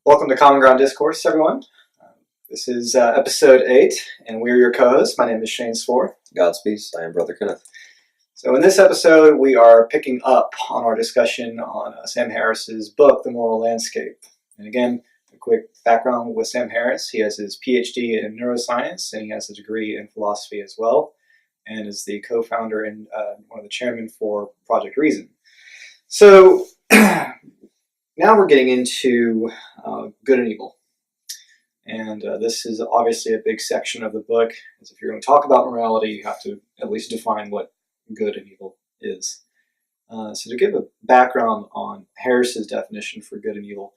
Welcome to Common Ground Discourse, everyone. This is episode 8, and we're your co-hosts. My name is Shane Swor. God's peace. I am Brother Kenneth. So in this episode, we are picking up on our discussion on Sam Harris's book, The Moral Landscape. And again, a quick background with Sam Harris. He has his PhD in neuroscience, and he has a degree in philosophy as well, and is the co-founder and one of the chairmen for Project Reason. So now we're getting into good and evil. And this is obviously a big section of the book, as if you're going to talk about morality, you have to at least define what good and evil is. So to give a background on Harris's definition for good and evil,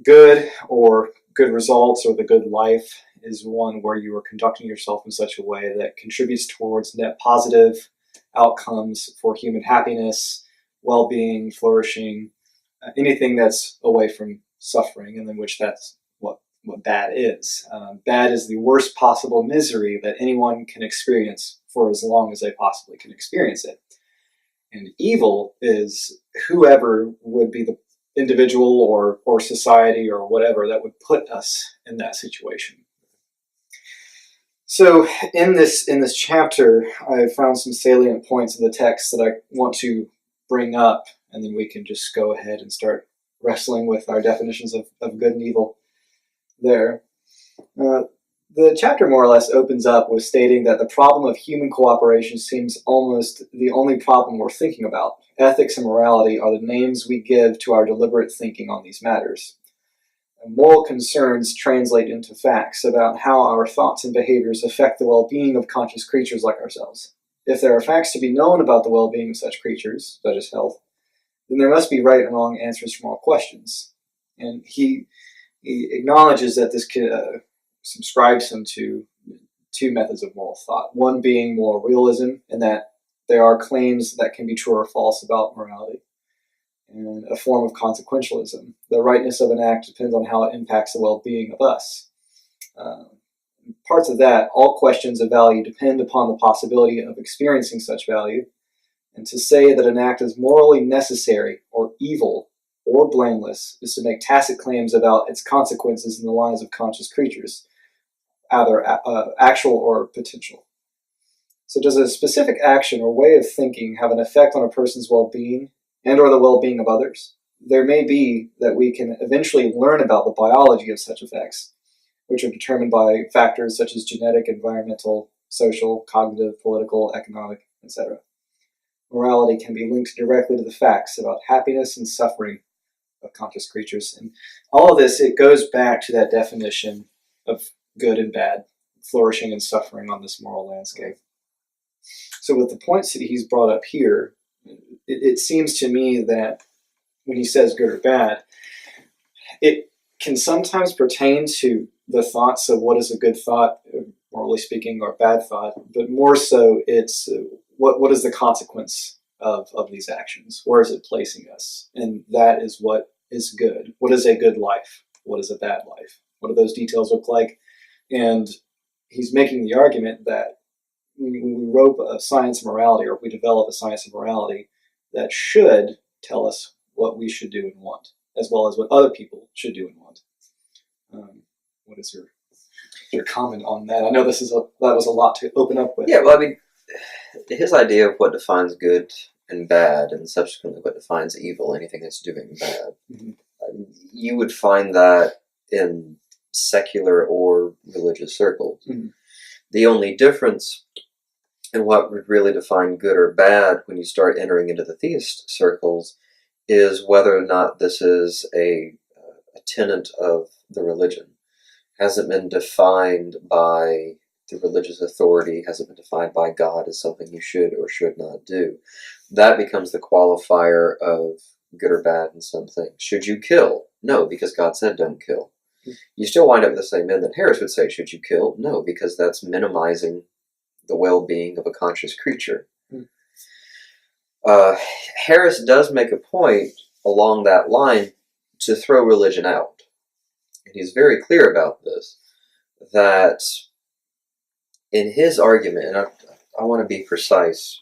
good or good results or the good life is one where you are conducting yourself in such a way that contributes towards net positive outcomes for human happiness, well-being, flourishing, anything that's away from suffering, and in which that's what bad is. Bad is the worst possible misery that anyone can experience for as long as they possibly can experience it. And evil is whoever would be the individual or society or whatever that would put us in that situation. So in this chapter, I found some salient points in the text that I want to bring up, and then we can just go ahead and start wrestling with our definitions of good and evil there. The chapter more or less opens up with stating that the problem of human cooperation seems almost the only problem we're thinking about. Ethics and morality are the names we give to our deliberate thinking on these matters. Moral concerns translate into facts about how our thoughts and behaviors affect the well-being of conscious creatures like ourselves. If there are facts to be known about the well-being of such creatures, such as health, then there must be right and wrong answers from all questions. And he acknowledges that this subscribes him to two methods of moral thought. One being moral realism, in that there are claims that can be true or false about morality, and a form of consequentialism. The rightness of an act depends on how it impacts the well-being of us. Parts of that, all questions of value depend upon the possibility of experiencing such value, and to say that an act is morally necessary or evil or blameless is to make tacit claims about its consequences in the lives of conscious creatures, either actual or potential. So does a specific action or way of thinking have an effect on a person's well-being and or the well-being of others? There may be that we can eventually learn about the biology of such effects, which are determined by factors such as genetic, environmental, social, cognitive, political, economic, etc. Morality can be linked directly to the facts about happiness and suffering of conscious creatures. And all of this, it goes back to that definition of good and bad, flourishing and suffering on this moral landscape. So with the points that he's brought up here, it seems to me that when he says good or bad, it can sometimes pertain to the thoughts of what is a good thought, morally speaking, or bad thought, but more so it's what is the consequence of these actions? Where is it placing us? And that is what is good. What is a good life? What is a bad life? What do those details look like? And he's making the argument that when we rope a science of morality, or if we develop a science of morality, that should tell us what we should do and want, as well as what other people should do and want. What is your comment on that? I know that was a lot to open up with. Yeah, well, I mean, his idea of what defines good and bad, and subsequently what defines evil, anything that's doing bad, you would find that in secular or religious circles. Mm-hmm. The only difference in what would really define good or bad when you start entering into the theist circles is whether or not this is a tenet of the religion. Has it been defined by the religious authority? Has it been defined by God as something you should or should not do? That becomes the qualifier of good or bad in some things. Should you kill? No, because God said don't kill. You still wind up with the same end that Harris would say, should you kill? No, because that's minimizing the well-being of a conscious creature. Harris does make a point along that line to throw religion out. And he's very clear about this, that in his argument, and I want to be precise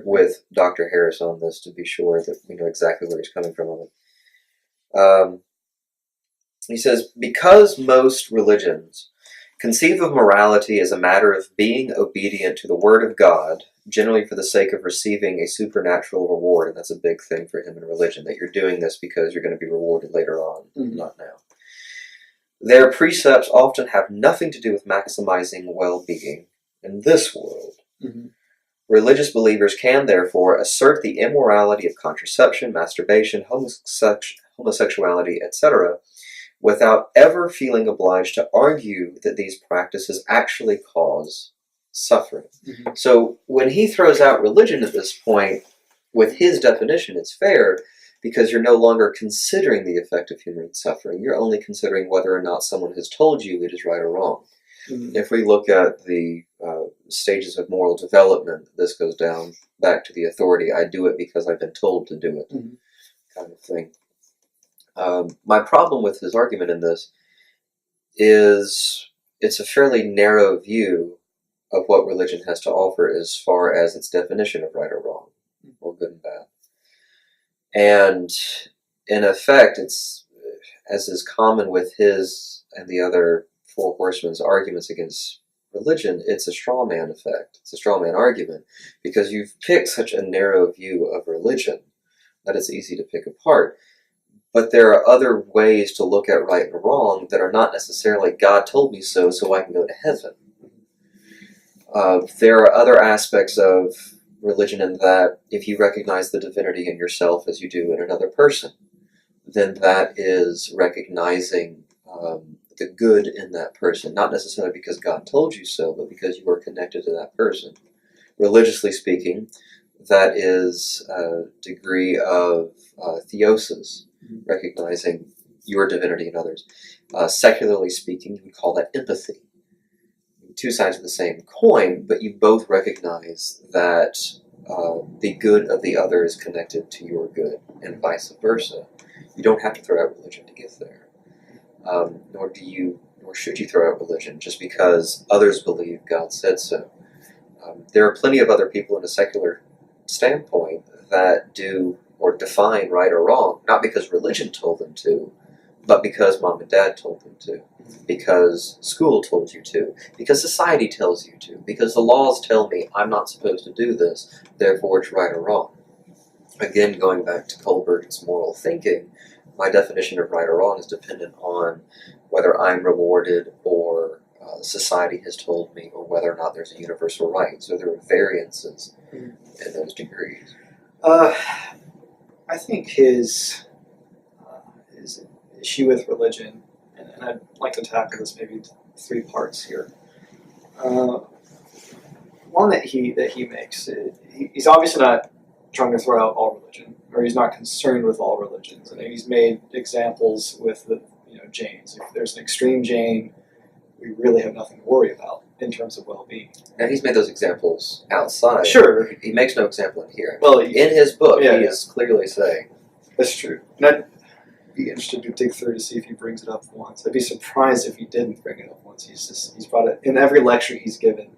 with Dr. Harris on this to be sure that we know exactly where he's coming from on it. He says, because most religions conceive of morality as a matter of being obedient to the Word of God, generally for the sake of receiving a supernatural reward, and that's a big thing for him in religion, that you're doing this because you're going to be rewarded later on, not now. Their precepts often have nothing to do with maximizing well-being in this world. Religious believers can, therefore, assert the immorality of contraception, masturbation, homosexuality, etc., without ever feeling obliged to argue that these practices actually cause suffering. So when he throws out religion at this point, with his definition, it's fair, because you're no longer considering the effect of human suffering. You're only considering whether or not someone has told you it is right or wrong. If we look at the stages of moral development, this goes down back to the authority. I do it because I've been told to do it, kind of thing. My problem with his argument in this is it's a fairly narrow view of what religion has to offer as far as its definition of right or wrong, or good and bad. And in effect, it's, as is common with his and the other Four Horsemen's arguments against religion, it's a straw man effect. It's a straw man argument, because you've picked such a narrow view of religion that it's easy to pick apart. But there are other ways to look at right and wrong that are not necessarily God told me so I can go to heaven. There are other aspects of religion in that if you recognize the divinity in yourself as you do in another person, then that is recognizing the good in that person, not necessarily because God told you so, but because you are connected to that person. Religiously speaking, that is a degree of theosis, recognizing your divinity in others. Secularly speaking, you would call that empathy. Two sides of the same coin, but you both recognize that the good of the other is connected to your good, and vice versa. You don't have to throw out religion to get there. Nor should you throw out religion just because others believe God said so. There are plenty of other people in a secular standpoint that do or define right or wrong, not because religion told them to, but because mom and dad told them to, because school told you to, because society tells you to, because the laws tell me I'm not supposed to do this, therefore it's right or wrong. Again, going back to Kohlberg's moral thinking, my definition of right or wrong is dependent on whether I'm rewarded or society has told me, or whether or not there's a universal right. So there are variances in those degrees. I think his issue with religion, and I'd like to tackle this maybe in 3 parts here. One that he makes, he's obviously not trying to throw out all religion, or he's not concerned with all religions, and he's made examples with the Jains. If there's an extreme Jain, we really have nothing to worry about in terms of well-being. And he's made those examples outside. Sure. He makes no example in here. Well, in his book, he is clearly saying. That's true. And I'd be interested to dig through to see if he brings it up once. I'd be surprised if he didn't bring it up once. He's brought it in every lecture he's given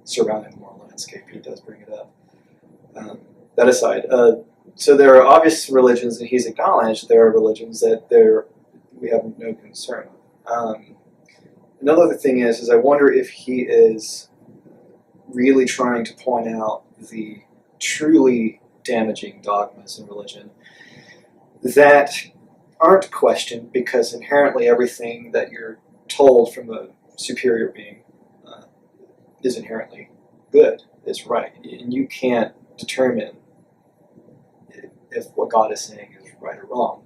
surrounding the moral landscape. He does bring it up. That aside, so there are obvious religions, and he's acknowledged there are religions that we have no concern with. Another thing is I wonder if he is really trying to point out the truly damaging dogmas in religion that aren't questioned, because inherently everything that you're told from a superior being is inherently good, is right, and you can't determine if what God is saying is right or wrong.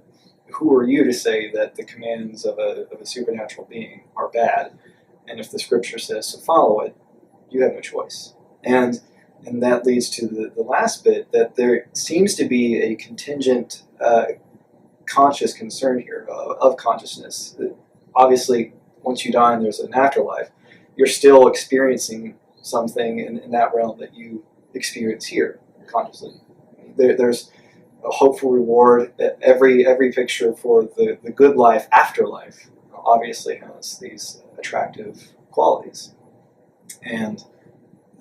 Who are you to say that the commands of a supernatural being are bad, and if the scripture says to follow it, you have no choice? And that leads to the last bit, that there seems to be a contingent conscious concern here of consciousness. Obviously, once you die and there's an afterlife, you're still experiencing something in that realm that you experience here consciously. There's a hopeful reward. Every picture for the good life after life obviously has these attractive qualities, and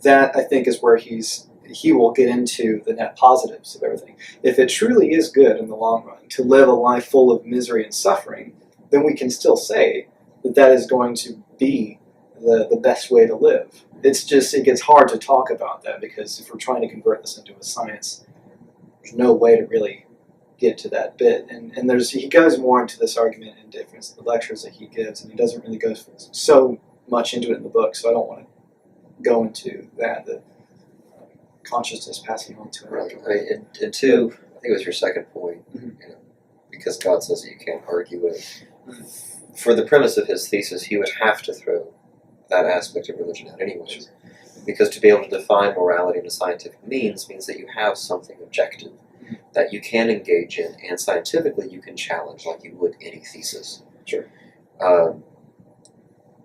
that, I think, is where he will get into the net positives of everything. If it truly is good in the long run to live a life full of misery and suffering, then we can still say that that is going to be the best way to live. It's just, it gets hard to talk about that because if we're trying to convert this into a science, there's no way to really get to that bit. And he goes more into this argument in different the lectures that he gives, and he doesn't really go so much into it in the book, so I don't want to go into that, the consciousness passing on to Right. another. And two, I think it was your second point, because God says that you can't argue it. For the premise of his thesis, he would have to throw that aspect of religion out anyways. Because to be able to define morality in a scientific means that you have something objective that you can engage in, and scientifically you can challenge like you would any thesis. Sure.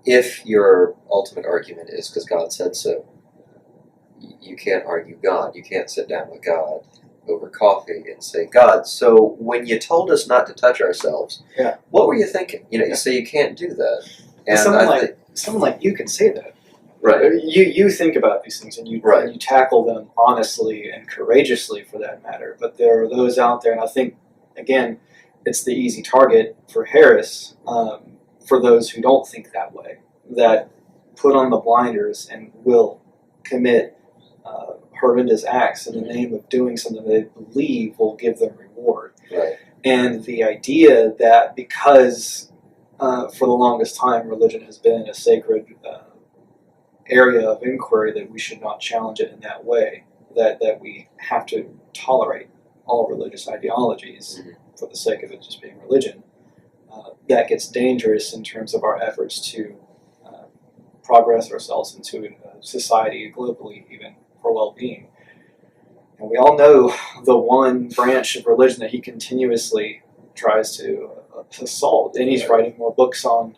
If your ultimate argument is because God said so, you can't argue God. You can't sit down with God over coffee and say, God, so when you told us not to touch ourselves, what were you thinking? You say you can't do that. And someone like you can say that. Right. You think about these things and you tackle them honestly and courageously, for that matter. But there are those out there, and I think, again, it's the easy target for Harris, for those who don't think that way, that put on the blinders and will commit horrendous acts in the name of doing something they believe will give them reward. Right. And the idea that because for the longest time religion has been a sacred area of inquiry, that we should not challenge it in that way, that we have to tolerate all religious ideologies for the sake of it just being religion, that gets dangerous in terms of our efforts to progress ourselves into a society globally, even for well-being. And we all know the one branch of religion that he continuously tries to assault, and he's writing more books on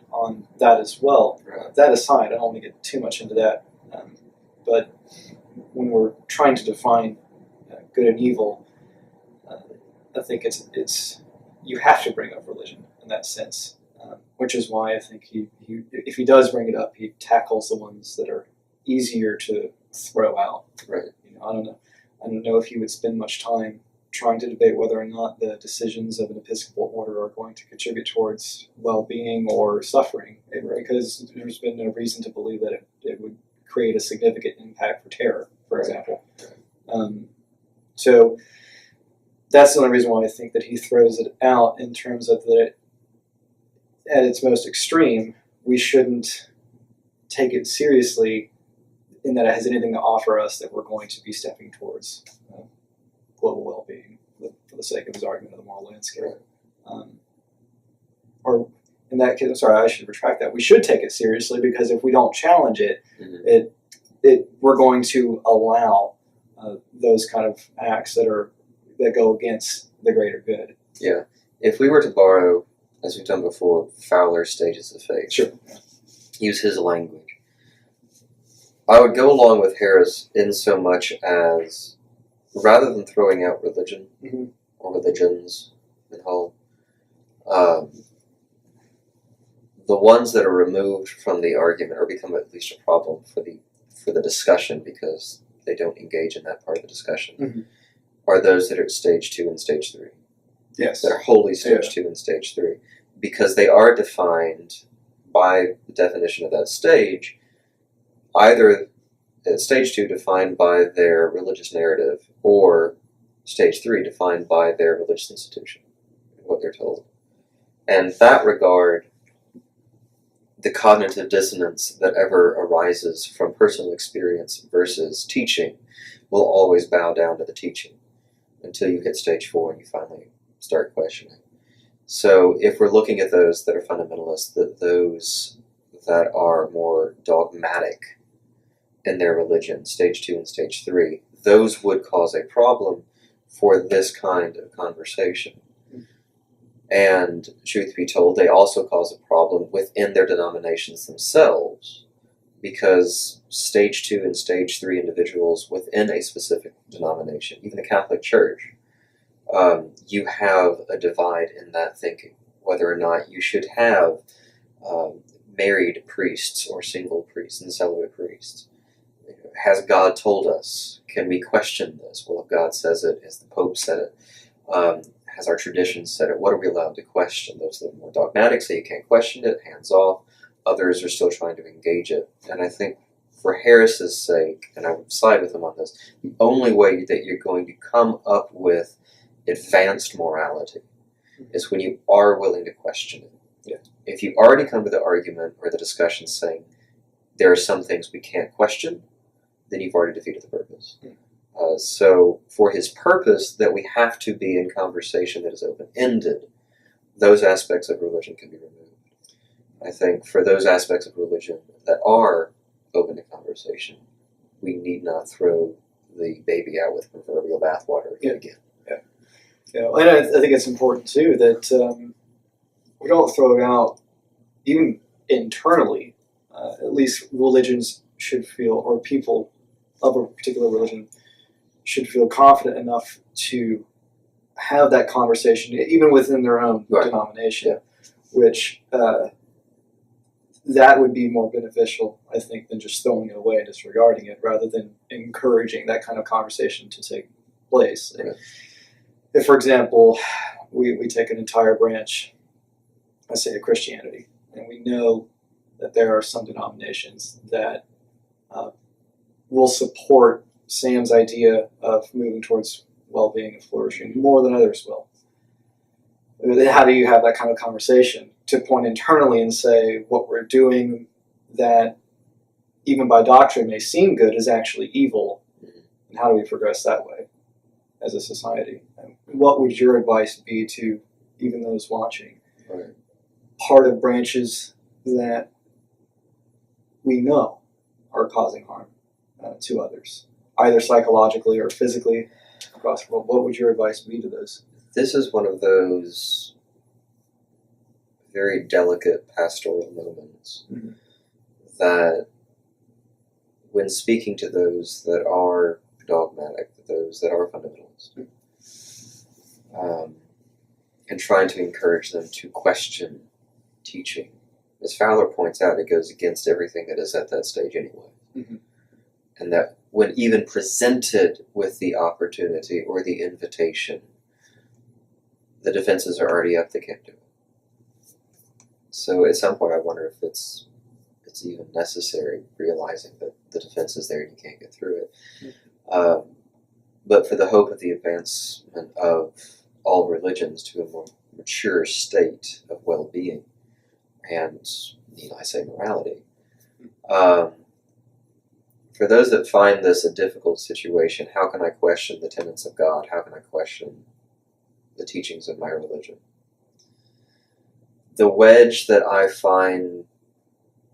that as well. That aside, I don't want to get too much into that, but when we're trying to define good and evil, I think it's you have to bring up religion in that sense, which is why I think he if he does bring it up, he tackles the ones that are easier to throw out. Right. I don't know if he would spend much time trying to debate whether or not the decisions of an Episcopal order are going to contribute towards well-being or suffering, because there's been no reason to believe that it would create a significant impact for terror, for example. So that's the only reason why I think that he throws it out, in terms of that at its most extreme, we shouldn't take it seriously in that it has anything to offer us that we're going to be stepping towards global well-being for the sake of his argument of the moral landscape. Or in that case, I'm sorry, I should retract that. We should take it seriously, because if we don't challenge it, we're going to allow those kind of acts that go against the greater good. Yeah. If we were to borrow, as we've done before, Fowler's Stages of Faith, use his language, I would go along with Harris in so much as, rather than throwing out religion or religions in whole, the ones that are removed from the argument or become at least a problem for the discussion, because they don't engage in that part of the discussion, are those that are at stage 2 and stage 3. Yes. That are wholly stage 2 and stage 3. Because they are defined by the definition of that stage, either at stage 2 defined by their religious narrative, or stage 3 defined by their religious institution, what they're told. And in that regard, the cognitive dissonance that ever arises from personal experience versus teaching will always bow down to the teaching until you hit stage 4 and you finally start questioning. So if we're looking at those that are fundamentalists, those that are more dogmatic in their religion, stage 2 and stage 3, those would cause a problem for this kind of conversation. And truth be told, they also cause a problem within their denominations themselves, because stage 2 and stage 3 individuals within a specific denomination, even the Catholic Church, you have a divide in that thinking, whether or not you should have married priests or single priests and celibate priests. Has God told us? Can we question this? Well, if God says it, as the Pope said it, has our traditions said it? What are we allowed to question? Those that are more dogmatic say you can't question it, hands off. Others are still trying to engage it. And I think for Harris's sake, and I would side with him on this, the only way that you're going to come up with advanced morality is when you are willing to question it. Yeah. If you already come to the argument or the discussion saying there are some things we can't question, then you've already defeated the purpose. Yeah. So for his purpose that we have to be in conversation that is open-ended, those aspects of religion can be removed. I think for those aspects of religion that are open to conversation, we need not throw the baby out with proverbial bathwater again. Yeah, and I think it's important too that we don't throw it out, even internally. At least religions should feel, or people of a particular religion should feel confident enough to have that conversation, even within their own denomination, which that would be more beneficial, I think, than just throwing it away and disregarding it, rather than encouraging that kind of conversation to take place. Right. If, for example, we take an entire branch, let's say, of Christianity, and we know that there are some denominations that will support Sam's idea of moving towards well-being and flourishing more than others will. How do you have that kind of conversation to point internally and say what we're doing that even by doctrine may seem good is actually evil, and how do we progress that way as a society? And what would your advice be to even those watching? Right. Part of branches that we know are causing harm to others, either psychologically or physically across the world. What would your advice be to those? This is one of those very delicate pastoral moments that when speaking to those that are dogmatic, those that are fundamentalists, and trying to encourage them to question teaching, as Fowler points out, it goes against everything that is at that stage anyway. And that when even presented with the opportunity or the invitation, the defenses are already up, they can't do it. So at some point I wonder if it's even necessary, realizing that the defense is there and you can't get through it. But for the hope of the advancement of all religions to a more mature state of well-being and, I say morality, for those that find this a difficult situation, how can I question the tenets of God? How can I question the teachings of my religion? The wedge that I find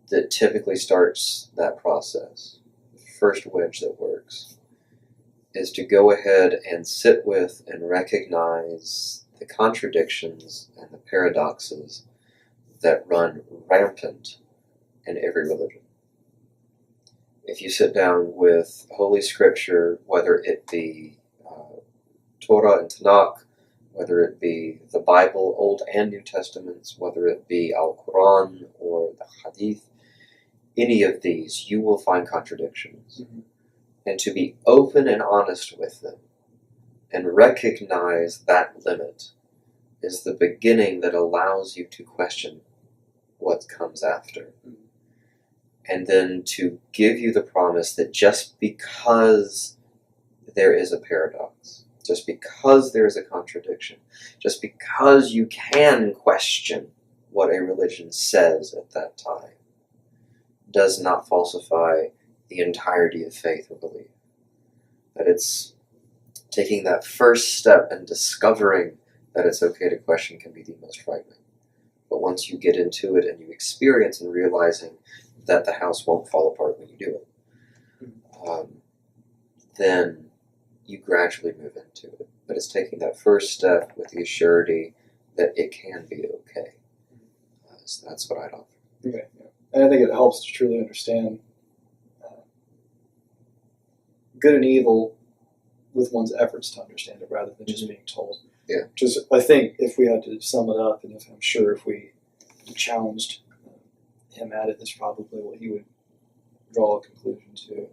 that typically starts that process, the first wedge that works, is to go ahead and sit with and recognize the contradictions and the paradoxes that run rampant in every religion. If you sit down with Holy Scripture, whether it be Torah and Tanakh, whether it be the Bible, Old and New Testaments, whether it be Al-Quran or the Hadith, any of these, you will find contradictions. And to be open and honest with them and recognize that limit is the beginning that allows you to question what comes after. And then to give you the promise that just because there is a paradox, just because there is a contradiction, just because you can question what a religion says at that time, does not falsify the entirety of faith or belief. That it's taking that first step and discovering that it's okay to question can be the most frightening. But once you get into it and you experience and realizing that the house won't fall apart when you do it, then you gradually move into it. But it's taking that first step with the assurity that it can be okay. So that's what I'd offer. Okay, yeah. And I think it helps to truly understand good and evil with one's efforts to understand it rather than just being told. Yeah. Just, I think if we had to sum it up, and I'm sure if we challenged him at it, that's probably what he would draw a conclusion to.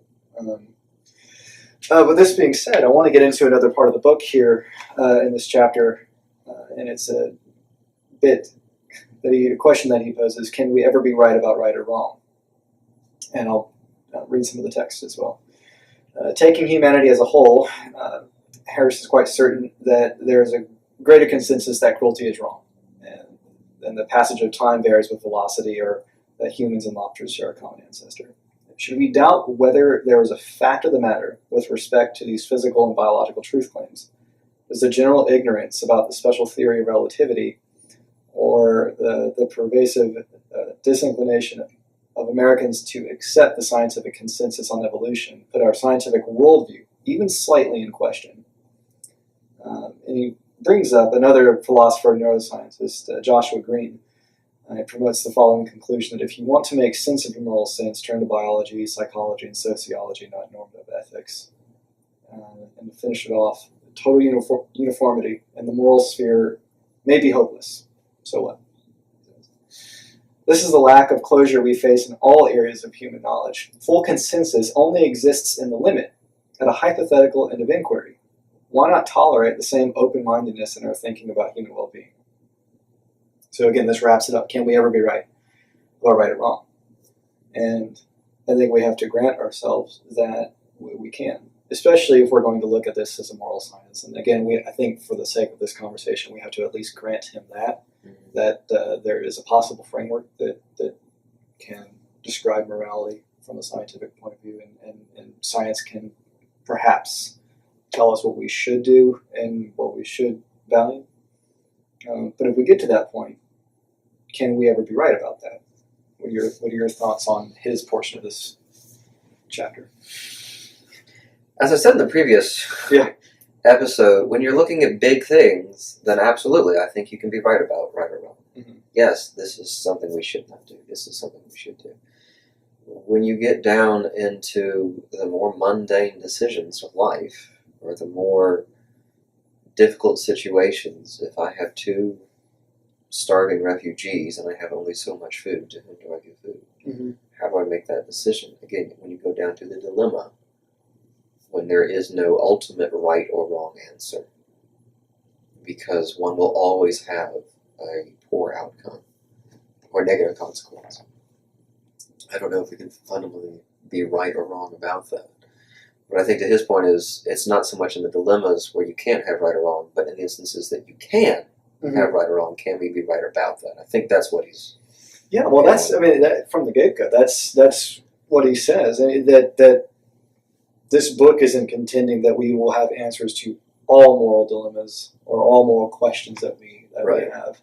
But this being said, I want to get into another part of the book here in this chapter, and it's a question that he poses: can we ever be right about right or wrong? And I'll read some of the text as well. Taking humanity as a whole, Harris is quite certain that there is a greater consensus that cruelty is wrong, and the passage of time varies with velocity, or that humans and lobsters share a common ancestor. Should we doubt whether there is a fact of the matter with respect to these physical and biological truth claims? Is the general ignorance about the special theory of relativity, or the pervasive disinclination of Americans to accept the scientific consensus on evolution put our scientific worldview even slightly in question? And he brings up another philosopher and neuroscientist, Joshua Green. It promotes the following conclusion: that if you want to make sense of your moral sense, turn to biology, psychology, and sociology, not normative ethics. And to finish it off, total uniformity in the moral sphere may be hopeless. So what? This is the lack of closure we face in all areas of human knowledge. Full consensus only exists in the limit, at a hypothetical end of inquiry. Why not tolerate the same open-mindedness in our thinking about human well-being? So again, this wraps it up. Can we ever be right, or right or wrong? And I think we have to grant ourselves that we can, especially if we're going to look at this as a moral science. And again, I think for the sake of this conversation, we have to at least grant him that there is a possible framework that can describe morality from a scientific point of view, and science can perhaps tell us what we should do and what we should value. But if we get to that point, can we ever be right about that? What are your thoughts on his portion of this chapter? As I said in the previous episode, when you're looking at big things, then absolutely, I think you can be right about right or wrong. Mm-hmm. Yes, this is something we should not do. This is something we should do. When you get down into the more mundane decisions of life, or the more difficult situations, if I have two starving refugees and I have only so much food, to whom do I give food? Mm-hmm. How do I make that decision? Again, when you go down to the dilemma, when there is no ultimate right or wrong answer, because one will always have a poor outcome or negative consequence. I don't know if we can fundamentally be right or wrong about that. But I think to his point is, it's not so much in the dilemmas where you can't have right or wrong, but in the instances that you can have right or wrong, can we be right about that? I think that's what he's... Yeah, well, from the get-go, that's what he says. I mean, that this book isn't contending that we will have answers to all moral dilemmas or all moral questions that we have.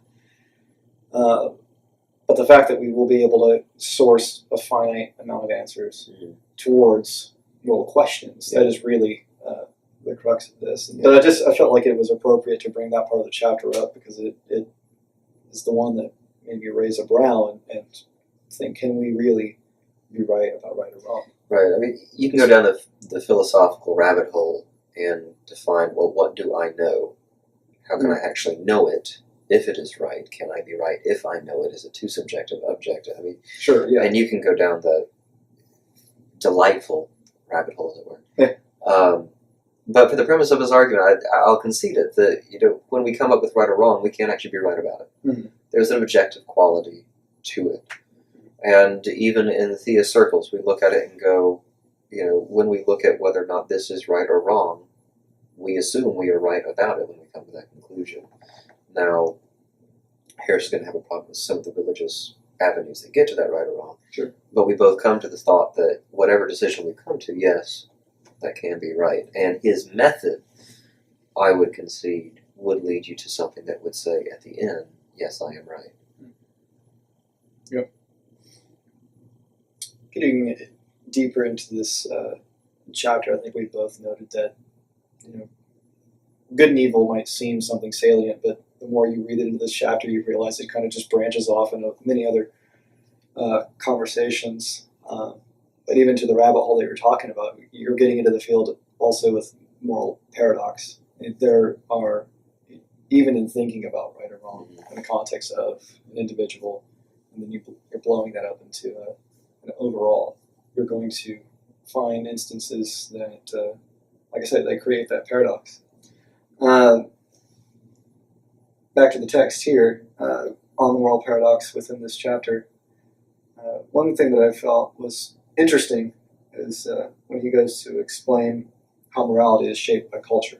But the fact that we will be able to source a finite amount of answers towards moral questions, that is really the crux of this. But I felt like it was appropriate to bring that part of the chapter up, because it is the one that made me raise a brow and think, can we really be right about right or wrong? Right. I mean, you can go down the philosophical rabbit hole and define, well, what do I know? How can I actually know it? If it is right, can I be right if I know it? Is it too subjective, objective? I mean, sure, yeah. And you can go down the delightful rabbit hole, as it were. Yeah. But for the premise of his argument, I'll concede it that when we come up with right or wrong, we can't actually be right about it. Mm-hmm. There's an objective quality to it, and even in the theist circles, we look at it and go, when we look at whether or not this is right or wrong, we assume we are right about it when we come to that conclusion. Now, Harris is going to have a problem with some of the religious avenues that get to that right or wrong. Sure. But we both come to the thought that whatever decision we come to, yes, that can be right. And his method, I would concede, would lead you to something that would say at the end, yes, I am right. Yep. Getting deeper into this chapter, I think we both noted that, good and evil might seem something salient, but the more you read into this chapter, you realize it kind of just branches off into many other conversations. But even to the rabbit hole that you're talking about, you're getting into the field also with moral paradox. There are, even in thinking about right or wrong in the context of an individual, and then you're blowing that up into an overall, you're going to find instances that, like I said, they create that paradox. back to the text here, on the moral paradox within this chapter, one thing that I felt was interesting is when he goes to explain how morality is shaped by culture.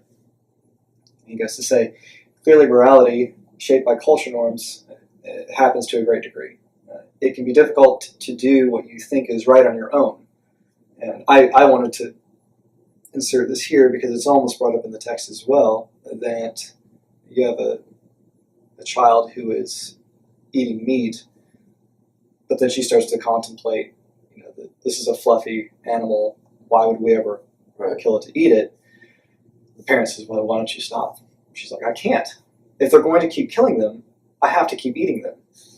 He goes to say, clearly morality shaped by culture norms happens to a great degree. It can be difficult to do what you think is right on your own. And I wanted to insert this here because it's almost brought up in the text as well, that you have a child who is eating meat, but then she starts to contemplate, that this is a fluffy animal, why would we ever kill it to eat it? The parent says, well, why don't you stop? She's like, I can't. If they're going to keep killing them, I have to keep eating them.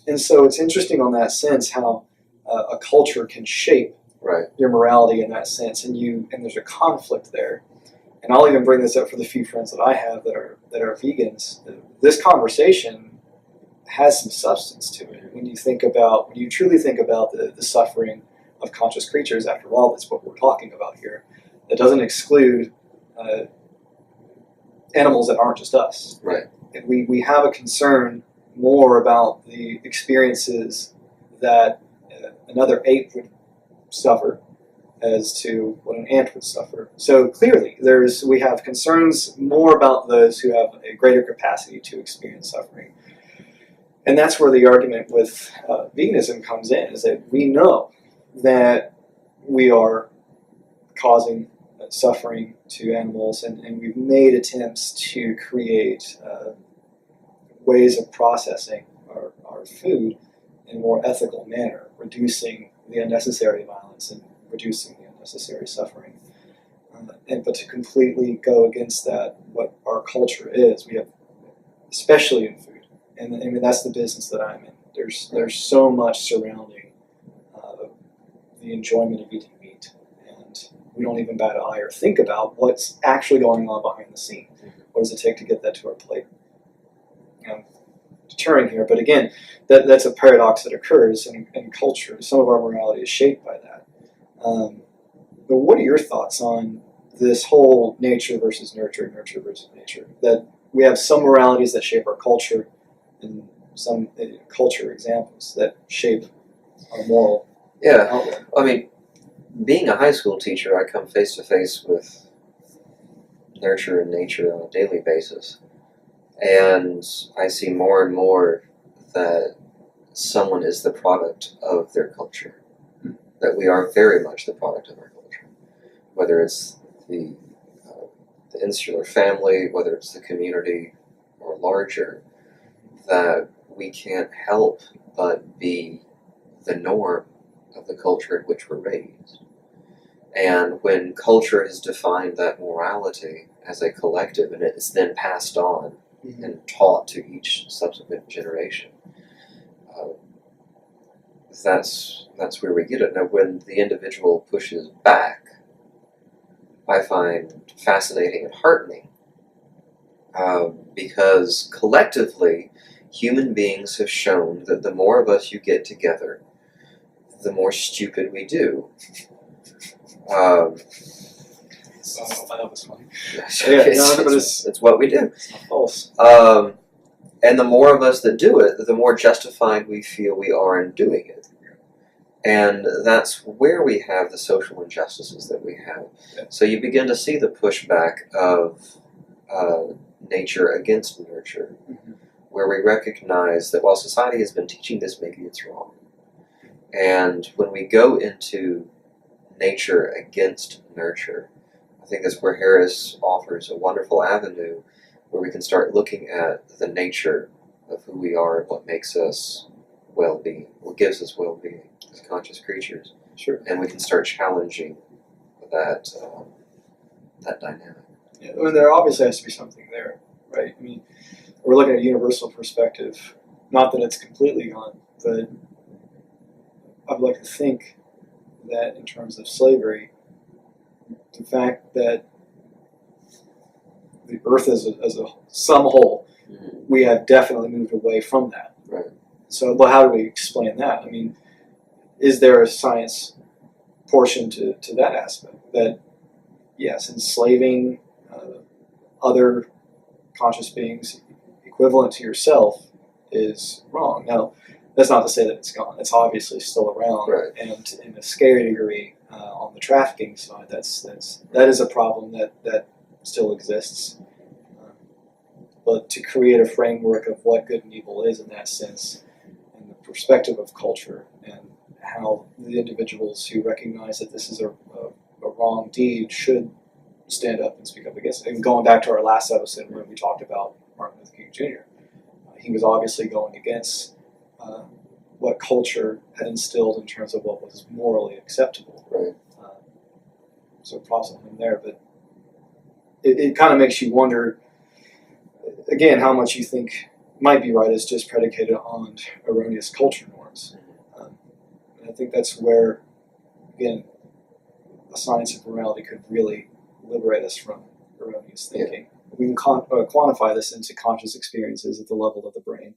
And so it's interesting on that sense how a culture can shape your morality in that sense, and there's a conflict there. And I'll even bring this up for the few friends that I have that are vegans. This conversation has some substance to it. When you truly think about the suffering of conscious creatures, after all, that's what we're talking about here. That doesn't exclude animals that aren't just us. Right. And we have a concern more about the experiences that another ape would suffer as to what an ant would suffer. So clearly, we have concerns more about those who have a greater capacity to experience suffering. And that's where the argument with veganism comes in, is that we know that we are causing suffering to animals, and we've made attempts to create ways of processing our food in a more ethical manner, reducing the unnecessary violence and reducing the unnecessary suffering. But to completely go against that, what our culture is, we have, especially in food, and I mean that's the business that I'm in. There's so much surrounding the enjoyment of eating meat, and we don't even bat an eye or think about what's actually going on behind the scenes. What does it take to get that to our plate? Deterring here, but again, that's a paradox that occurs in culture. Some of our morality is shaped by that. But what are your thoughts on this whole nature versus nurture versus nature? That we have some moralities that shape our culture, and some culture examples that shape our moral outlook. I mean, being a high school teacher, I come face to face with nurture and nature on a daily basis. And I see more and more that someone is the product of their culture. That we are very much the product of our culture. Whether it's the insular family, whether it's the community, or larger, that we can't help but be the norm of the culture in which we're raised. And when culture has defined that morality as a collective, and it is then passed on and taught to each subsequent generation, that's where we get it. Now, when the individual pushes back, I find fascinating and heartening, because collectively, human beings have shown that the more of us you get together, the more stupid we do. It's funny. It's what we do. It's not false. And the more of us that do it, the more justified we feel we are in doing it. And that's where we have the social injustices that we have. Yeah. So you begin to see the pushback of nature against nurture, where we recognize that while society has been teaching this, maybe it's wrong. And when we go into nature against nurture, I think that's where Harris offers a wonderful avenue where we can start looking at the nature of who we are and what makes us well-being, what gives us well-being as conscious creatures. Sure. And we can start challenging that dynamic. Yeah, I mean, there obviously has to be something there, right? I mean, we're looking at a universal perspective. Not that it's completely gone, but I'd like to think that in terms of slavery, the fact that the earth as a sum whole, we have definitely moved away from that. Right. So, well, how do we explain that? I mean, is there a science portion to that aspect? That, yes, enslaving other conscious beings equivalent to yourself is wrong. Now, that's not to say that it's gone. It's obviously still around, Right. and in a scary degree on the trafficking side. That is a problem that still exists. But to create a framework of what good and evil is in that sense, and the perspective of culture, and how the individuals who recognize that this is a wrong deed should stand up and speak up against it. And going back to our last episode where we talked about Martin Luther King Jr., he was obviously going against what culture had instilled in terms of what was morally acceptable. Right. So props on him there, but it kind of makes you wonder, again, how much you think might be right is just predicated on erroneous culture norms. And I think that's where, again, a science of morality could really liberate us from erroneous thinking. Yeah. We can quantify this into conscious experiences at the level of the brain.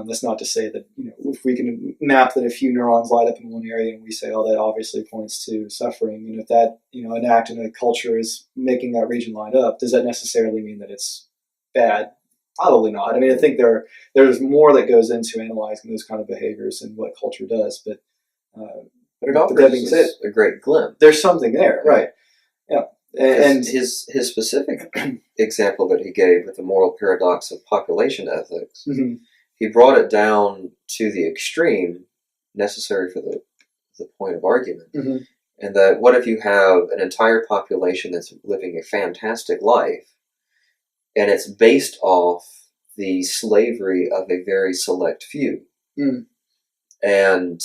That's not to say that, if we can map that a few neurons light up in one area and we say, oh, that obviously points to suffering, and if that, an act in a culture is making that region light up, does that necessarily mean that it's bad? Probably not. I mean, I think there's more that goes into analyzing those kind of behaviors and what culture does, but it offers a great glimpse. There's something there, right? Yeah. And his specific example that he gave with the moral paradox of population ethics, mm-hmm. he brought it down to the extreme necessary for the point of argument. Mm-hmm. And that what if you have an entire population that's living a fantastic life, and it's based off the slavery of a very select few. Mm. And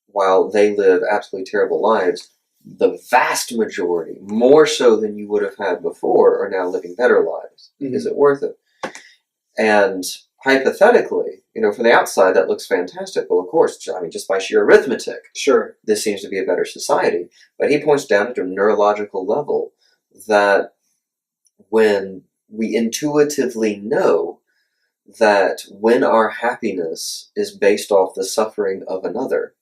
while they live absolutely terrible lives, the vast majority, more so than you would have had before, are now living better lives. Mm-hmm. Is it worth it? And hypothetically, from the outside, that looks fantastic. Well, of course, just by sheer arithmetic, sure, this seems to be a better society. But he points down at a neurological level that when we intuitively know that when our happiness is based off the suffering of another,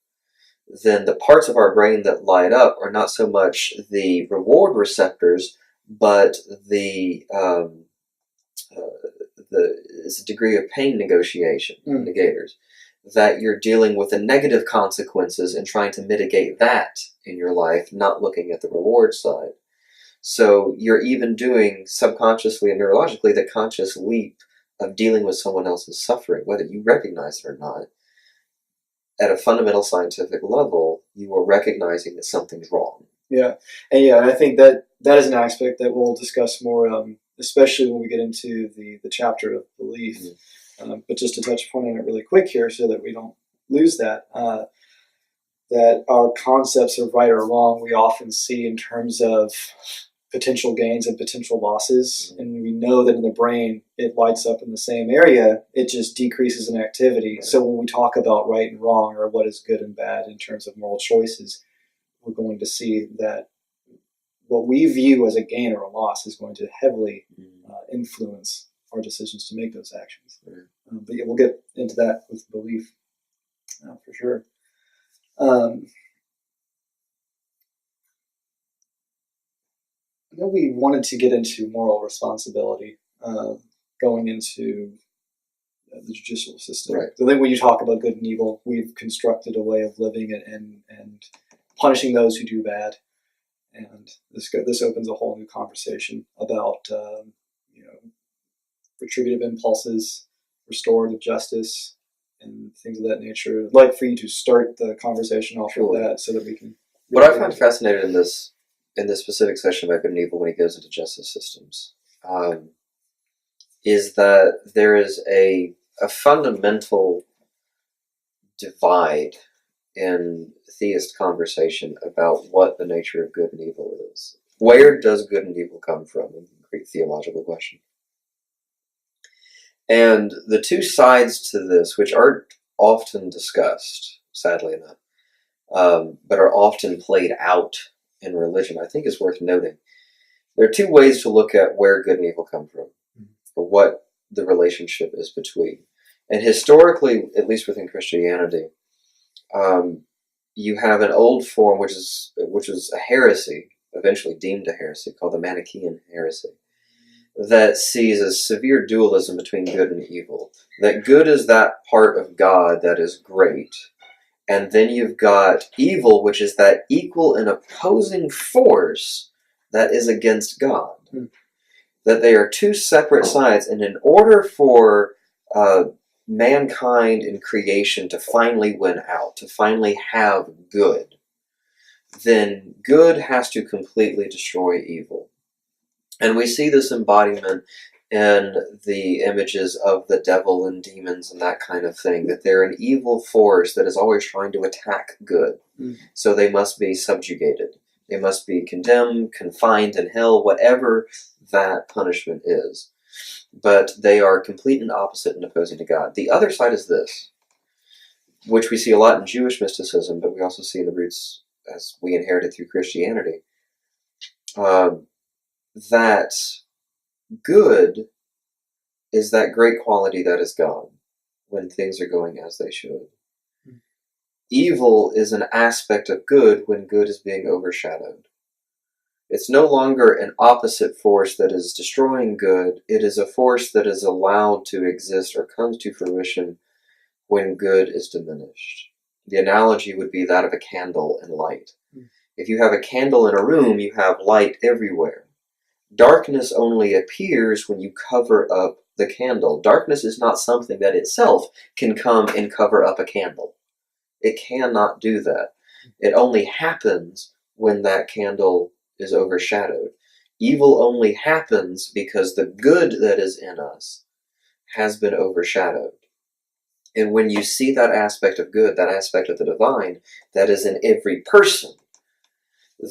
then the parts of our brain that light up are not so much the reward receptors, but it's a degree of pain negotiation, negators, that you're dealing with the negative consequences and trying to mitigate that in your life, not looking at the reward side. So you're even doing subconsciously and neurologically the conscious leap of dealing with someone else's suffering, whether you recognize it or not. At a fundamental scientific level, you are recognizing that something's wrong. Yeah, and I think that is an aspect that we'll discuss more, especially when we get into the chapter of belief. Mm-hmm. But just to touch upon it really quick here, so that we don't lose that, that our concepts of right or wrong we often see in terms of potential gains and potential losses, mm-hmm. and we know that in the brain it lights up in the same area, it just decreases in activity. Right. So when we talk about right and wrong, or what is good and bad in terms of moral choices, we're going to see that what we view as a gain or a loss is going to heavily influence our decisions to make those actions. Right. But yeah, we'll get into that with belief for sure. I know we wanted to get into moral responsibility going into the judicial system. Right. So I think when you talk about good and evil, we've constructed a way of living and punishing those who do bad. And this opens a whole new conversation about retributive impulses, restorative justice, and things of that nature. I'd like for you to start the conversation off with that, so that we can. What I find fascinating in this specific section about good and evil when he goes into justice systems is that there is a fundamental divide in theist conversation about what the nature of good and evil is. Where does good and evil come from? A great theological question. And the two sides to this, which aren't often discussed, sadly enough, but are often played out in religion, I think is worth noting. There are two ways to look at where good and evil come from, or what the relationship is between. And historically, at least within Christianity, you have an old form which is a heresy, eventually deemed a heresy, called the Manichaean heresy, that sees a severe dualism between good and evil. That good is that part of God that is great, and then you've got evil, which is that equal and opposing force that is against God. That they are two separate sides, and in order for mankind and creation to finally win out, to finally have good, then good has to completely destroy evil. And we see this embodiment in the images of the devil and demons and that kind of thing, that they're an evil force that is always trying to attack good. So they must be subjugated. They must be condemned, confined in hell, whatever that punishment is. But they are complete and opposite and opposing to God. The other side is this, which we see a lot in Jewish mysticism, but we also see in the roots as we inherited through Christianity, that good is that great quality that is God when things are going as they should. Evil is an aspect of good when good is being overshadowed. It's no longer an opposite force that is destroying good. It is a force that is allowed to exist or comes to fruition when good is diminished. The analogy would be that of a candle and light. If you have a candle in a room, you have light everywhere. Darkness only appears when you cover up the candle. Darkness is not something that itself can come and cover up a candle. It cannot do that. It only happens when that candle is overshadowed. Evil only happens because the good that is in us has been overshadowed. And when you see that aspect of good, that aspect of the divine, that is in every person,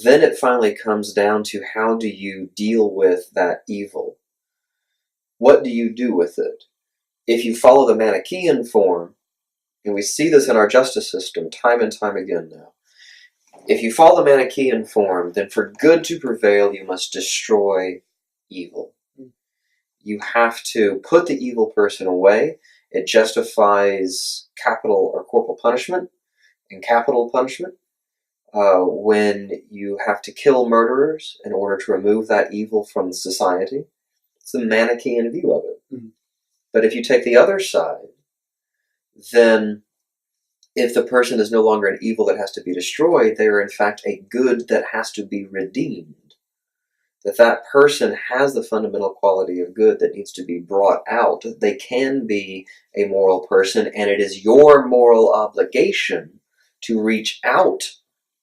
then it finally comes down to how do you deal with that evil? What do you do with it? If you follow the Manichaean form, and we see this in our justice system time and time again now, if you follow the Manichaean form, then for good to prevail, you must destroy evil. You have to put the evil person away. It justifies capital or corporal punishment and capital punishment. When you have to kill murderers in order to remove that evil from society. It's the Manichaean view of it. But if you take the other side, then if the person is no longer an evil that has to be destroyed, they are in fact a good that has to be redeemed. That person has the fundamental quality of good that needs to be brought out. They can be a moral person, and it is your moral obligation to reach out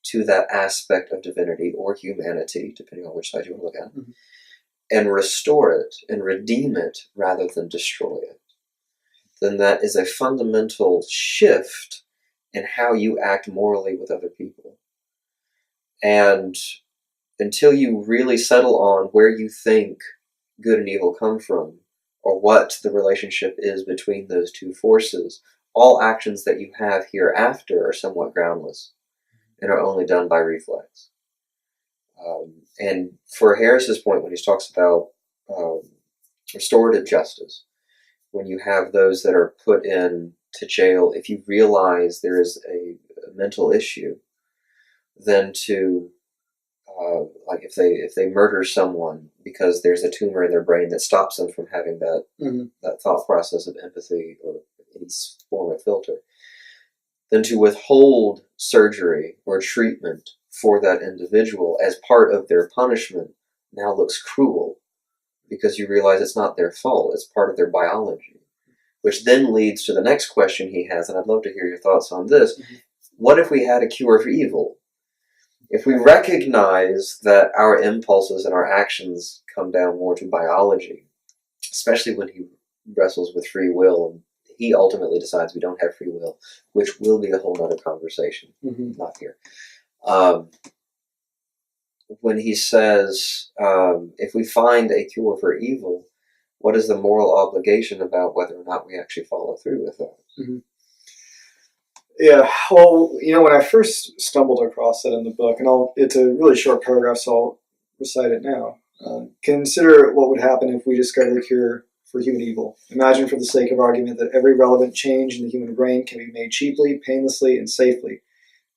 to that aspect of divinity or humanity, depending on which side you want to look at, and restore it and redeem it rather than destroy it. Then that is a fundamental shift in how you act morally with other people. And until you really settle on where you think good and evil come from, or what the relationship is between those two forces, all actions that you have hereafter are somewhat groundless and are only done by reflex. And for Harris's point, when he talks about restorative justice, when you have those that are put in to jail, if you realize there is a mental issue, then to like if they murder someone because there's a tumor in their brain that stops them from having that that thought process of empathy or any form of filter, then to withhold surgery or treatment for that individual as part of their punishment now looks cruel, because you realize it's not their fault, it's part of their biology. Which then leads to the next question he has, and I'd love to hear your thoughts on this. What if we had a cure for evil? If we recognize that our impulses and our actions come down more to biology, especially when he wrestles with free will, and he ultimately decides we don't have free will, which will be a whole other conversation, not here. When he says, if we find a cure for evil, what is the moral obligation about whether or not we actually follow through with that? Yeah, well, when I first stumbled across it in the book, and it's a really short paragraph, so I'll recite it now. Consider what would happen if we discovered a cure for human evil. Imagine, for the sake of argument, that every relevant change in the human brain can be made cheaply, painlessly, and safely.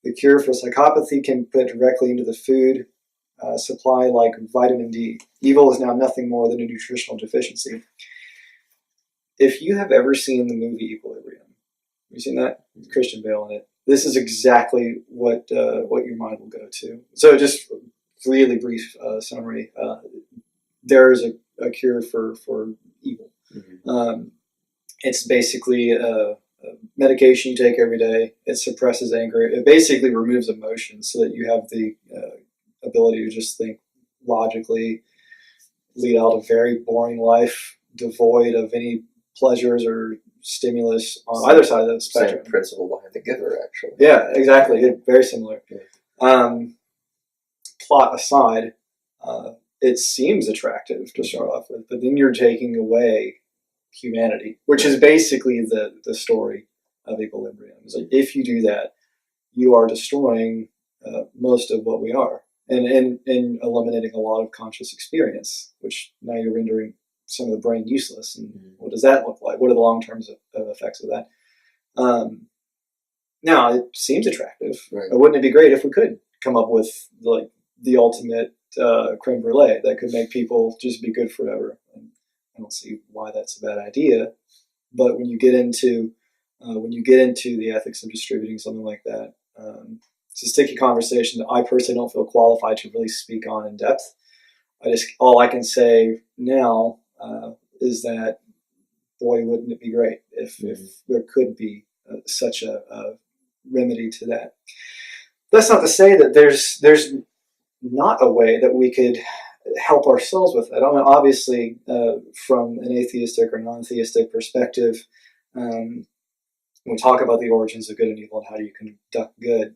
The cure for psychopathy can be put directly into the food supply like vitamin D. Evil is now nothing more than a nutritional deficiency. If you have ever seen the movie Equilibrium, have you seen that? With Christian Bale in it. This is exactly what your mind will go to. So just really brief summary. There is a cure for evil. Mm-hmm. It's basically a medication you take every day. It suppresses anger. It basically removes emotion so that you have the ability to just think logically, lead out a very boring life, devoid of any pleasures or stimulus on either side of the spectrum. Same principle behind the Giver, actually. Yeah, exactly. Very similar. Yeah. Plot aside, it seems attractive to start off with, but then you're taking away humanity, which is basically the story of Equilibrium. It's like, if you do that, you are destroying most of what we are, and eliminating a lot of conscious experience, which now you're rendering some of the brain useless. And what does that look like? What are the long-term effects of that? Now, it seems attractive. Right. Wouldn't it be great if we could come up with like the ultimate creme brulee that could make people just be good forever? And I don't see why that's a bad idea. But when you get into the ethics of distributing something like that, it's a sticky conversation that I personally don't feel qualified to really speak on in depth. All I can say now is that, boy, wouldn't it be great if there could be such a remedy to that. That's not to say that there's not a way that we could help ourselves with that. I mean, obviously, from an atheistic or non-theistic perspective, when we talk about the origins of good and evil and how you conduct good,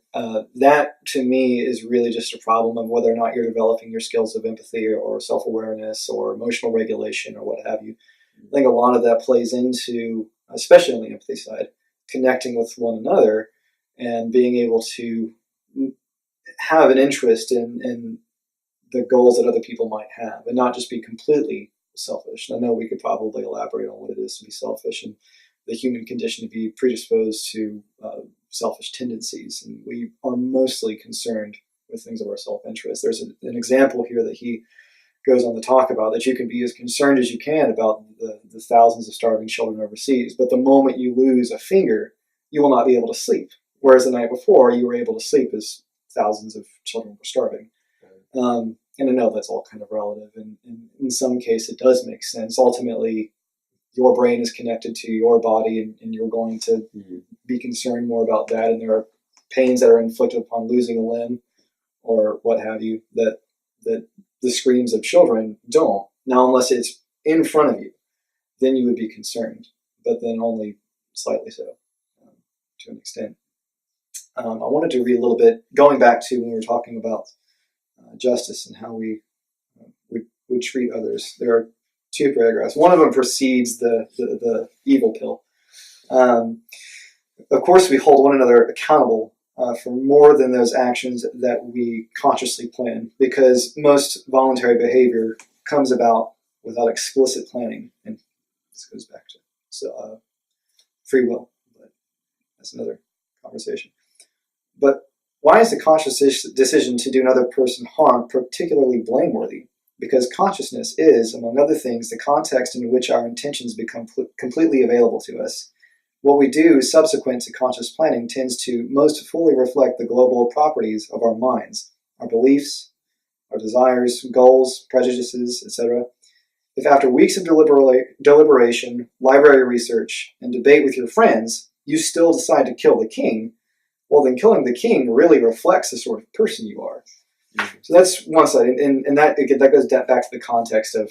that to me is really just a problem of whether or not you're developing your skills of empathy or self-awareness or emotional regulation or what have you. I think a lot of that plays into, especially on the empathy side, connecting with one another and being able to have an interest in the goals that other people might have and not just be completely selfish. And I know we could probably elaborate on what it is to be selfish and the human condition to be predisposed to selfish tendencies. And we are mostly concerned with things of our self-interest. There's an example here that he goes on to talk about, that you can be as concerned as you can about the thousands of starving children overseas, but the moment you lose a finger, you will not be able to sleep. Whereas the night before, you were able to sleep as thousands of children were starving. And I know that's all kind of relative, and in some case it does make sense. Ultimately, your brain is connected to your body, and you're going to be concerned more about that, and there are pains that are inflicted upon losing a limb or what have you that the screams of children don't. Now, unless it's in front of you, then you would be concerned, but then only slightly so, to an extent. I wanted to read a little bit, going back to when we were talking about justice and how we treat others. There are two paragraphs. One of them precedes the evil pill. Of course, we hold one another accountable for more than those actions that we consciously plan, because most voluntary behavior comes about without explicit planning. And this goes back to free will, but that's another conversation. But why is the conscious decision to do another person harm particularly blameworthy? Because consciousness is, among other things, the context in which our intentions become completely available to us. What we do subsequent to conscious planning tends to most fully reflect the global properties of our minds, our beliefs, our desires, goals, prejudices, etc. If after weeks of deliberation, library research, and debate with your friends, you still decide to kill the king, well, then killing the king really reflects the sort of person you are. So that's one side, and that goes back to the context of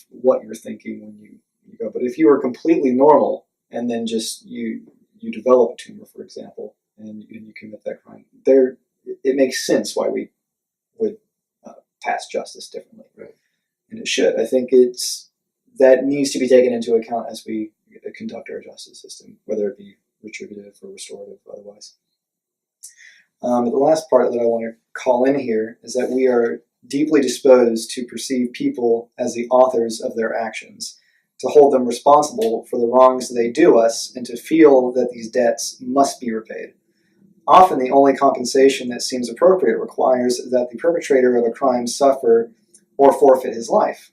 what you're thinking when you go. But if you are completely normal and then just you develop a tumor, for example, and you commit that crime, it makes sense why we would pass justice differently, right? And it should. I think that needs to be taken into account as we conduct our justice system, whether it be retributive or restorative, otherwise. The last part that I want to call in here is that we are deeply disposed to perceive people as the authors of their actions, to hold them responsible for the wrongs they do us, and to feel that these debts must be repaid. Often the only compensation that seems appropriate requires that the perpetrator of a crime suffer or forfeit his life.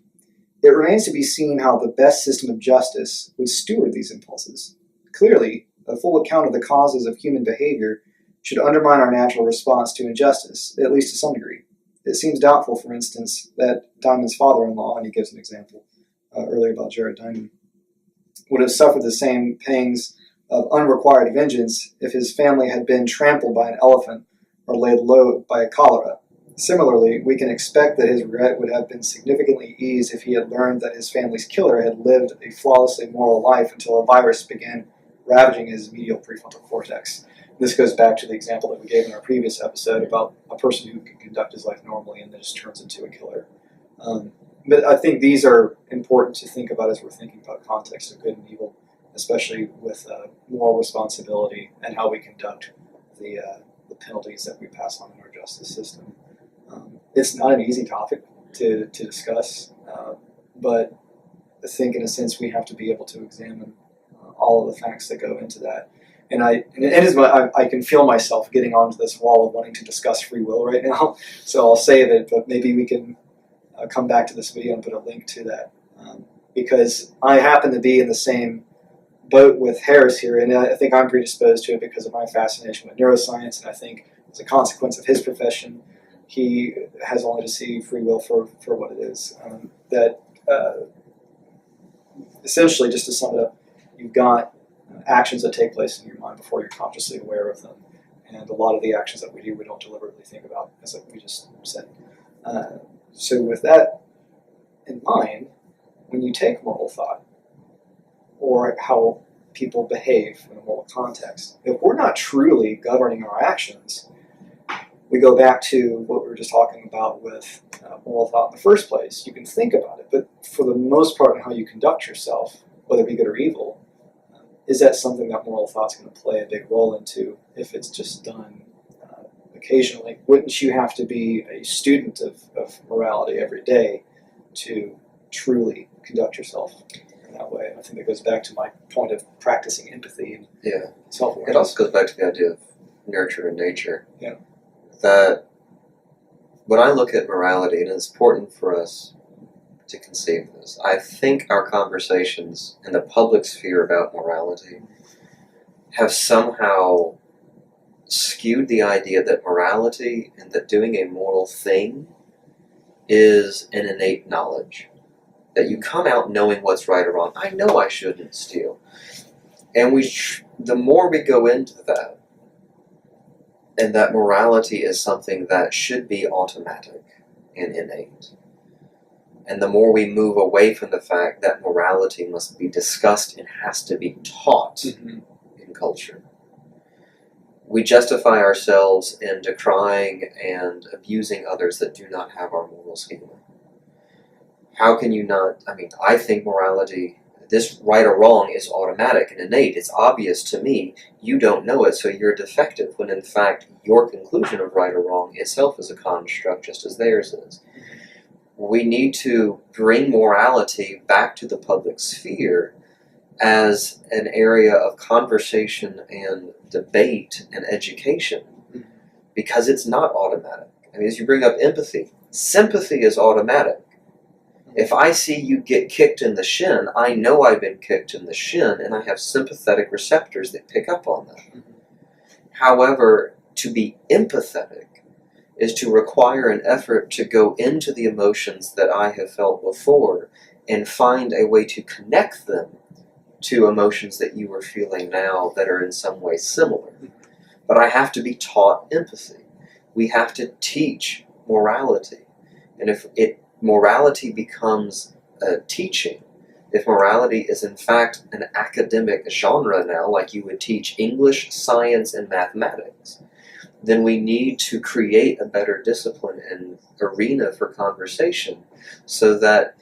It remains to be seen how the best system of justice would steward these impulses. Clearly, a full account of the causes of human behavior should undermine our natural response to injustice, at least to some degree. It seems doubtful, for instance, that Diamond's father-in-law, and he gives an example earlier about Jared Diamond, would have suffered the same pangs of unrequired vengeance if his family had been trampled by an elephant or laid low by a cholera. Similarly, we can expect that his regret would have been significantly eased if he had learned that his family's killer had lived a flawlessly moral life until a virus began ravaging his medial prefrontal cortex. This goes back to the example that we gave in our previous episode about a person who can conduct his life normally and then just turns into a killer. But I think these are important to think about as we're thinking about context of good and evil, especially with moral responsibility and how we conduct the penalties that we pass on in our justice system. It's not an easy topic to discuss, but I think in a sense we have to be able to examine all of the facts that go into that. And I can feel myself getting onto this wall of wanting to discuss free will right now, so I'll save it, but maybe we can come back to this video and put a link to that, because I happen to be in the same boat with Harris here, and I think I'm predisposed to it because of my fascination with neuroscience, and I think as a consequence of his profession, he has only to see free will for what it is. Essentially, just to sum it up, you've got actions that take place in your mind before you're consciously aware of them, and a lot of the actions that we do we don't deliberately think about, as we just said. So with that in mind, when you take moral thought, or how people behave in a moral context, if we're not truly governing our actions, we go back to what we were just talking about with moral thought in the first place. You can think about it, but for the most part in how you conduct yourself, whether it be good or evil, is that something that moral thought's going to play a big role into if it's just done occasionally? Wouldn't you have to be a student of morality every day to truly conduct yourself in that way? And I think that goes back to my point of practicing empathy and self-awareness. It also goes back to the idea of nurture and nature. Yeah. That when I look at morality, and it's important for us to conceive this, I think our conversations in the public sphere about morality have somehow skewed the idea that morality and that doing a moral thing is an innate knowledge. That you come out knowing what's right or wrong. I know I shouldn't steal. And the more we go into that, and that morality is something that should be automatic and innate, and the more we move away from the fact that morality must be discussed and has to be taught in culture, we justify ourselves in decrying and abusing others that do not have our moral schema. How can you not? I mean, I think morality, this right or wrong, is automatic and innate. It's obvious to me. You don't know it, so you're defective, when in fact your conclusion of right or wrong itself is a construct just as theirs is. We need to bring morality back to the public sphere as an area of conversation and debate and education, because it's not automatic. I mean, as you bring up empathy, sympathy is automatic. If I see you get kicked in the shin, I know I've been kicked in the shin, and I have sympathetic receptors that pick up on that. However, to be empathetic is to require an effort to go into the emotions that I have felt before and find a way to connect them to emotions that you are feeling now that are in some way similar. But I have to be taught empathy. We have to teach morality. And if morality becomes a teaching, if morality is in fact an academic genre now, like you would teach English, science, and mathematics, then we need to create a better discipline and arena for conversation so that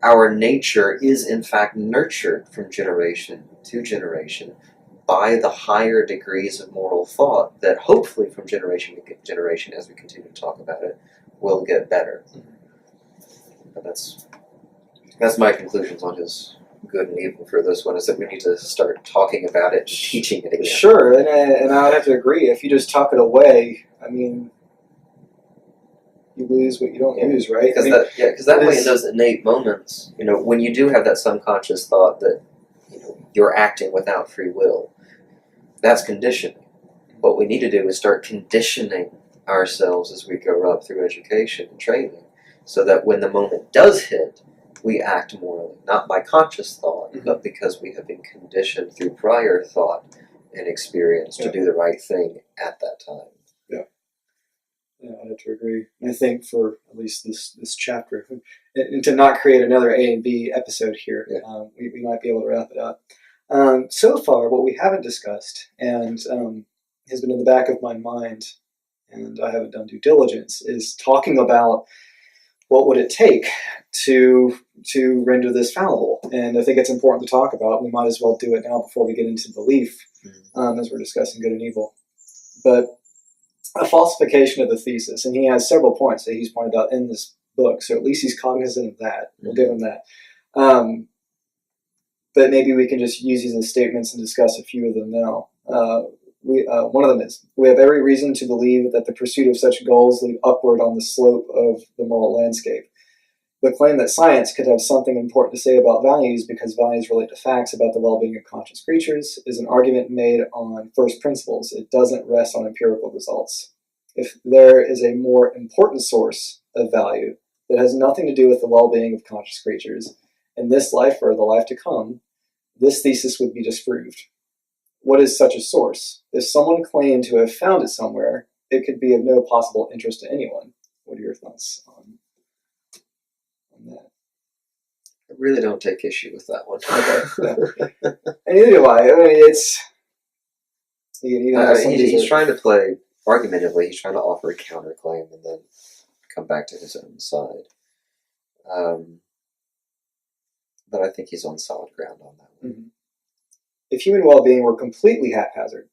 our nature is in fact nurtured from generation to generation by the higher degrees of moral thought that hopefully from generation to generation, as we continue to talk about it, will get better. But that's my conclusions on his good and evil for this one is that we need to start talking about it and teaching it again. Sure, and I would have to agree. If you just tuck it away, I mean, you lose what you don't use, right? Because that way, in those innate moments, when you do have that subconscious thought that you're acting without free will, that's conditioning. What we need to do is start conditioning ourselves as we grow up through education and training, so that when the moment does hit, we act morally, not by conscious thought, but because we have been conditioned through prior thought and experience to do the right thing at that time. Yeah, I have to agree. And I think for at least this chapter, and to not create another A and B episode here, we might be able to wrap it up. So far, what we haven't discussed, and has been in the back of my mind, and I haven't done due diligence, is talking about what would it take to render this fallible. And I think it's important to talk about. We might as well do it now before we get into belief, as we're discussing good and evil. But a falsification of the thesis, and he has several points that he's pointed out in this book, so at least he's cognizant of that. We'll give him that. But maybe we can just use these as statements and discuss a few of them now. One of them is, we have every reason to believe that the pursuit of such goals lead upward on the slope of the moral landscape. The claim that science could have something important to say about values because values relate to facts about the well-being of conscious creatures is an argument made on first principles. It doesn't rest on empirical results. If there is a more important source of value that has nothing to do with the well-being of conscious creatures in this life or the life to come, this thesis would be disproved. What is such a source? If someone claimed to have found it somewhere, it could be of no possible interest to anyone. What are your thoughts on that? I really don't take issue with that one. Okay. Yeah. And neither do I. I mean, it's... he's trying to play argumentatively. He's trying to offer a counterclaim and then come back to his own side. But I think he's on solid ground on that one. Mm-hmm. If human well-being were completely haphazard,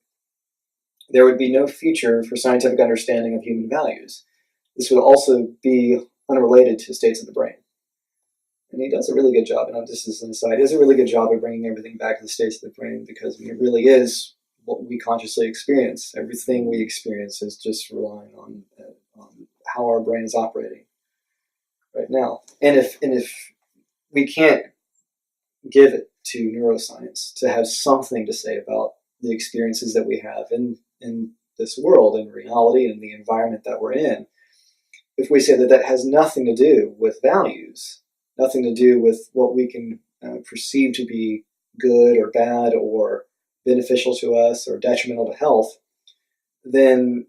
there would be no future for scientific understanding of human values. This would also be unrelated to states of the brain. And he does a really good job, and this is an aside, he does a really good job of bringing everything back to the states of the brain, because it really is what we consciously experience. Everything we experience is just relying on how our brain is operating right now. And if we can't give it to neuroscience to have something to say about the experiences that we have in this world, in reality, and the environment that we're in, if we say that has nothing to do with values, nothing to do with what we can perceive to be good or bad or beneficial to us or detrimental to health, then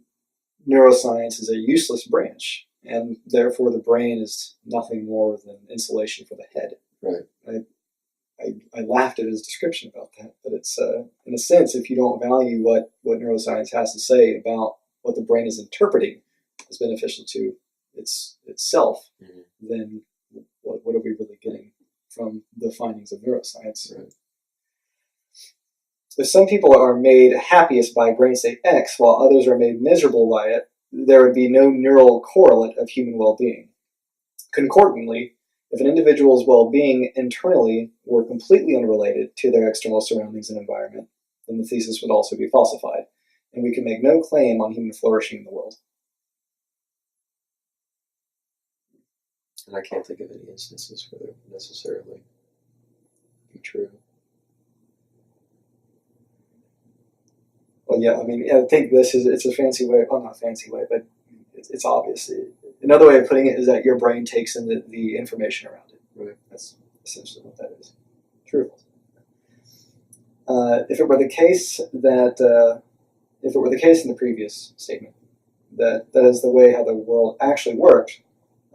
neuroscience is a useless branch, and therefore the brain is nothing more than insulation for the head. Right. I laughed at his description about that, but it's in a sense, if you don't value what neuroscience has to say about what the brain is interpreting as beneficial to itself, then what are we really getting from the findings of neuroscience? Right. If some people are made happiest by brain state X while others are made miserable by it, there would be no neural correlate of human well-being. Concordantly, if an individual's well-being internally were completely unrelated to their external surroundings and environment, then the thesis would also be falsified, and we can make no claim on human flourishing in the world. And I can't think of any instances where that would necessarily be true. Well, yeah, I mean, I think it's a fancy way, well, not fancy way, but it's obvious. Another way of putting it is that your brain takes in the information around it. Right. That's essentially what that is. True. If it were the case in the previous statement, that is the way how the world actually worked,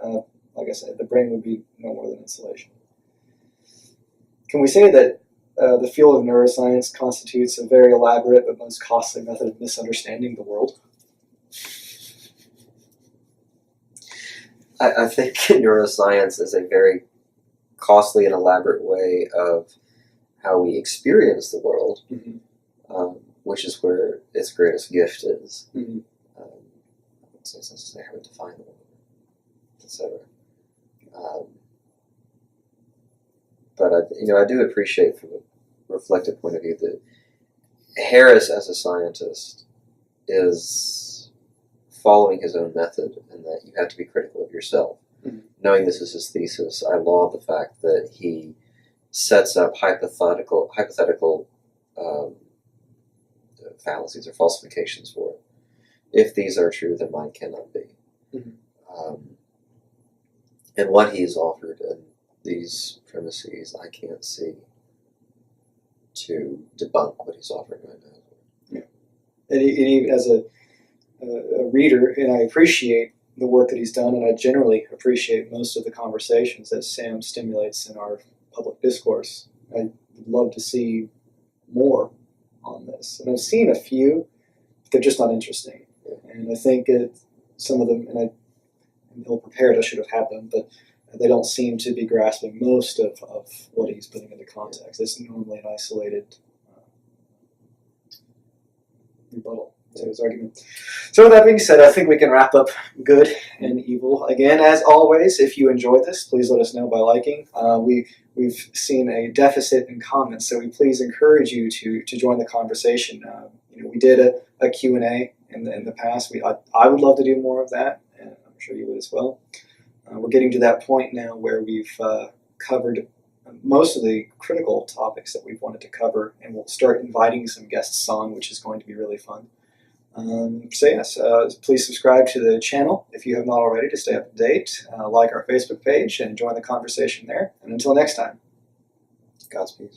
like I said, the brain would be no more than insulation. Can we say that the field of neuroscience constitutes a very elaborate but most costly method of misunderstanding the world? I think neuroscience is a very costly and elaborate way of how we experience the world, which is where its greatest gift is. I would say it's necessary how we define the world, etc. But I do appreciate from a reflective point of view that Harris, as a scientist, is following his own method, and that you have to be critical of yourself. Mm-hmm. Knowing this is his thesis, I laud the fact that he sets up hypothetical fallacies or falsifications for it. If these are true, then mine cannot be. Mm-hmm. And what he's offered in these premises, I can't see to debunk what he's offering right now. Yeah. And he as a reader, and I appreciate the work that he's done, and I generally appreciate most of the conversations that Sam stimulates in our public discourse. I'd love to see more on this. And I've seen a few, but they're just not interesting. And I think some of them, and I'm ill prepared, I should have had them, but they don't seem to be grasping most of what he's putting into context. It's normally an isolated rebuttal to his argument. So with that being said, I think we can wrap up good and evil. Again, as always, if you enjoyed this, please let us know by liking. We've seen a deficit in comments, so we please encourage you to join the conversation. We did a Q&A in the past. I would love to do more of that, and I'm sure you would as well. We're getting to that point now where we've covered most of the critical topics that we've wanted to cover, and we'll start inviting some guests on, which is going to be really fun. So yes, please subscribe to the channel if you have not already to stay up to date. Like our Facebook page and join the conversation there. And until next time, Godspeed.